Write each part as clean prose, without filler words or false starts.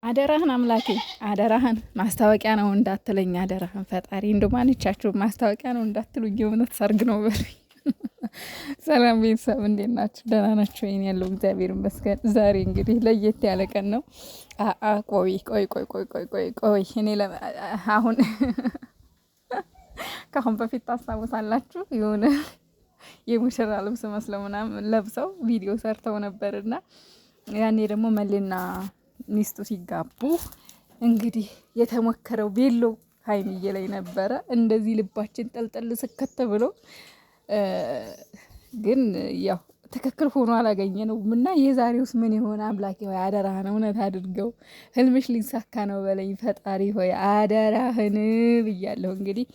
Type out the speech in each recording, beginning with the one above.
አደራህን አምላኬ አደራህን ማስታወቂያ ነው እንዳትለኝ፣ አደራህን ፈጣሪ እንደው ማንቻችሁ ማስታወቂያ ነው እንዳትሉኝ፣ የእውነት ሰርግ ነው በሉኝ። ሰላም ቤተሰብ እንዴት ናችሁ? ደህና ናችሁ? ይሄን ያለው እግዚአብሔር ይመስገን። ዛሬ እንግዲህ ለየት ያለ ቀን ነው። ቆይ እኔ አሁን ከአሁን በፊት ታስታውሳላችሁ የሆነ የሙሽራ ልብስ መስለው ምናምን ለብሰው ቪዲዮ ሰርተው ነበርና ያኔ ደግሞ መሌና ሚስቱ ሲጋቡ እንግዲህ የተሞከረው ቤሎ ሀይሚዬ ላይ ነበረ። እንደዚህ ልባችን ጠልጠል ስከተ ብሎ ግን ያው ትክክል ሆኖ አላገኘ ነው እና የዛሬውስ ምን ይሆን? አምላኬ ሆይ አደራህን እውነት አድርገው፣ ህልምሽ ሊሳካ ነው በለኝ ፈጣሪ ሆይ አደራህን ብያለሁ። እንግዲህ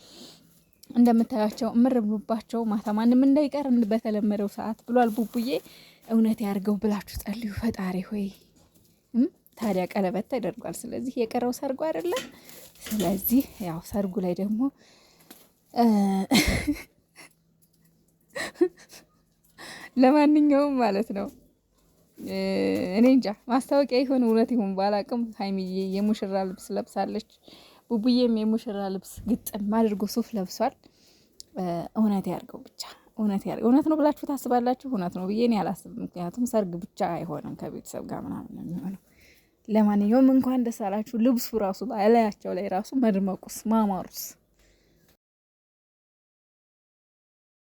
እንደምታያቸው እምር ብሉባቸው ማታ ማንም እንዳይቀር በተለመደው ሰዓት ብሏል ቡቡዬ። እውነት ያርገው ብላችሁ ጸልዩ ፈጣሪ ሆይ። ታዲያ ቀለበት ተደርጓል። ስለዚህ የቀረው ሰርጉ አይደለም። ስለዚህ ያው ሰርጉ ላይ ደግሞ ለማንኛውም ማለት ነው እኔ እንጃ ማስታወቂያ ይሁን እውነት ይሁን ባላቅም ሀይሚዬ የሙሽራ ልብስ ለብሳለች። ቡቡዬም የሙሽራ ልብስ ግጥም አድርጎ ሱፍ ለብሷል። እውነት ያርገው ብቻ እውነት ነው ብላችሁ ታስባላችሁ? እውነት ነው ብዬ እኔ አላስብም። ምክንያቱም ሰርግ ብቻ አይሆንም ከቤተሰብ ጋር ምናምን ነው የሚሆነው። ለማንኛውም እንኳን ደስ አላችሁ። ልብሱ ራሱ ላያቸው ላይ ራሱ መድመቁስ ማማሩስ